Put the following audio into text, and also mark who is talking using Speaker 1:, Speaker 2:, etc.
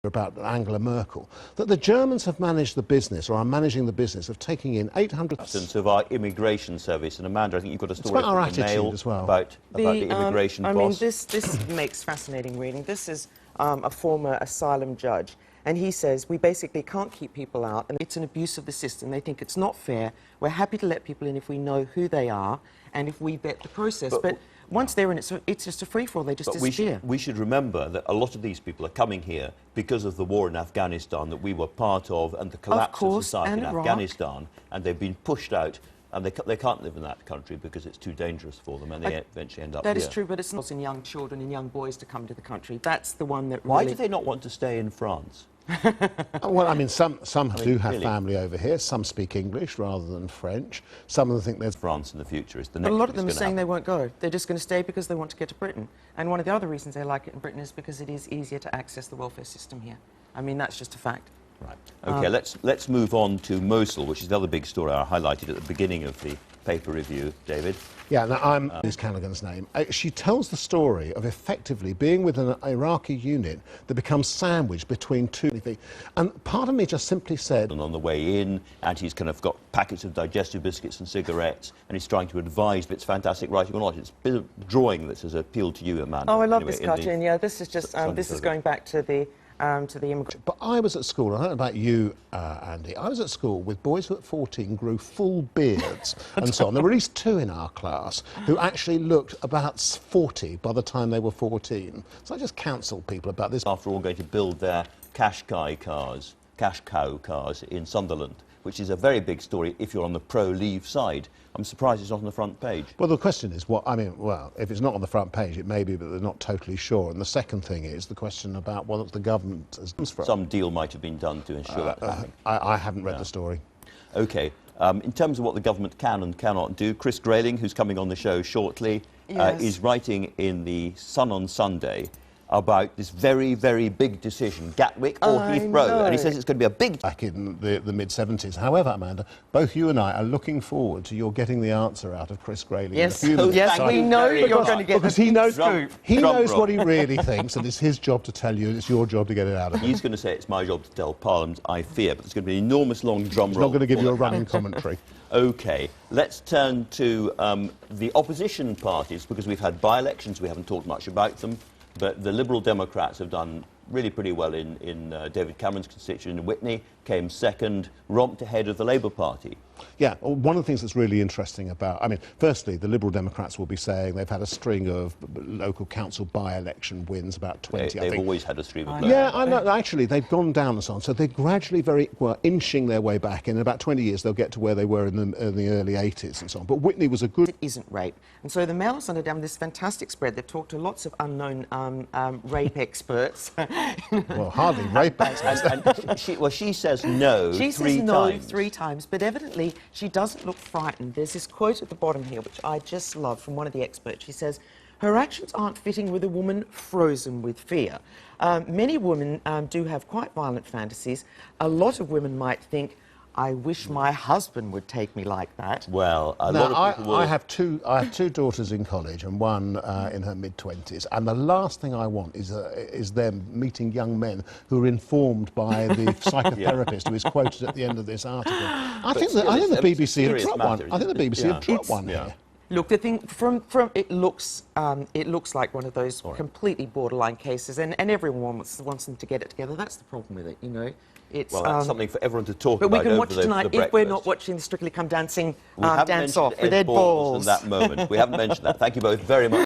Speaker 1: about Angela Merkel, that the Germans have managed the business, or are managing the business, of taking in 800...
Speaker 2: ...of our immigration service. And Amanda, I think you've got a story
Speaker 1: about our
Speaker 2: from the
Speaker 1: attitude
Speaker 2: Mail
Speaker 1: as well.
Speaker 2: about the immigration boss.
Speaker 3: I mean, this makes fascinating reading. This is a former asylum judge, and he says, we basically can't keep people out, and it's an abuse of the system. They think it's not fair. We're happy to let people in if we know who they are and if we vet the process. But once they're in it, it's just a free-for-all. They just disappear.
Speaker 2: We should remember that a lot of these people are coming here because of the war in Afghanistan that we were part of, and the collapse of society in Afghanistan, and they've been pushed out, and they can't live in that country because it's too dangerous for them, and they eventually end up here.
Speaker 3: That is true, but it's not in young children and young boys to come to the country. That's the one that
Speaker 2: Why do they not want to stay in France?
Speaker 1: Well, I mean, some do have family over here. Some speak English rather than French. Some of them think there's...
Speaker 2: France in the future is the
Speaker 3: But
Speaker 2: next...
Speaker 3: a lot of them are saying they won't go. They're just going to stay because they want to get to Britain. And one of the other reasons they like it in Britain is because it is easier to access the welfare system here. I mean, that's just a fact.
Speaker 2: Right. OK, let's move on to Mosul, which is the other big story I highlighted at the beginning of the paper review, David.
Speaker 1: Yeah, now is Callaghan's name. She tells the story of effectively being with an Iraqi unit that becomes sandwiched between two... And part of me just simply said...
Speaker 2: And on the way in, and he's kind of got packets of digestive biscuits and cigarettes, and he's trying to advise if it's fantastic writing or not. It's a bit of drawing that has appealed to you, Amanda.
Speaker 3: Oh, I love this cartoon. Yeah, this is just... this is going back to the immigrant.
Speaker 1: But I was at school, I don't know about you, Andy, I was at school with boys who at 14 grew full beards and so on. There were at least two in our class who actually looked about 40 by the time they were 14. So I just counsel people about this.
Speaker 2: After all, going to build their cash cow cars in Sunderland, which is a very big story if you're on the pro-Leave side. I'm surprised it's not on the front page.
Speaker 1: Well, the question is, well, if it's not on the front page, it may be, but they're not totally sure. And the second thing is the question about what the government has done for...
Speaker 2: Some deal might have been done to ensure that happening.
Speaker 1: I haven't read the story.
Speaker 2: OK. In terms of what the government can and cannot do, Chris Grayling, who's coming on the show shortly, is writing in the Sun on Sunday about this very, very big decision, Gatwick or Heathrow. And he says it's going to be a big...
Speaker 1: Back in the mid-70s. However, Amanda, both you and I are looking forward to your getting the answer out of Chris Grayling.
Speaker 3: Yes, yes, we know you're going to get...
Speaker 1: Because he knows what he really thinks, and it's his job to tell you, and it's your job to get it out of him.
Speaker 2: He's going to say it's my job to tell Parliament, I fear, but there's going to be an enormous long drum roll.
Speaker 1: He's not going to give you a running commentary.
Speaker 2: OK, let's turn to the opposition parties, because we've had by-elections, we haven't talked much about them. But the Liberal Democrats have done really pretty well in David Cameron's constituency in Witney, came second, romped ahead of the Labour Party.
Speaker 1: Yeah, well, one of the things that's really interesting about... I mean, firstly, the Liberal Democrats will be saying they've had a string of local council by-election wins, about 20, I think.
Speaker 2: They've always had a stream of local...
Speaker 1: Yeah, I know, actually, they've gone down and so on. So they're gradually inching their way back. In about 20 years, they'll get to where they were in the early 80s and so on. But Witney was a good...
Speaker 3: It isn't rape. And so the Mail has done this fantastic spread. They've talked to lots of unknown rape experts.
Speaker 1: Well, hardly rape experts.
Speaker 2: And she says no
Speaker 3: She
Speaker 2: three
Speaker 3: says no
Speaker 2: times.
Speaker 3: 3 times, but evidently she doesn't look frightened. There's this quote at the bottom here, which I just love, from one of the experts. She says, her actions aren't fitting with a woman frozen with fear. Many women do have quite violent fantasies. A lot of women might think, I wish my husband would take me like that.
Speaker 2: Well, a lot of people will...
Speaker 1: I have two daughters in college and one in her mid-20s, and the last thing I want is them meeting young men who are informed by the psychotherapist who is quoted at the end of this article. I think the BBC have dropped one. I think the BBC have dropped one here.
Speaker 3: Look, the thing from it looks like one of those completely borderline cases, and everyone wants them to get it together. That's the problem with it, you know. It's,
Speaker 2: well, that's something for everyone to talk
Speaker 3: but
Speaker 2: about.
Speaker 3: But we can watch tonight if we're not watching the Strictly Come Dancing dance off with Ed Balls.
Speaker 2: In that moment, we haven't mentioned that. Thank you both very much.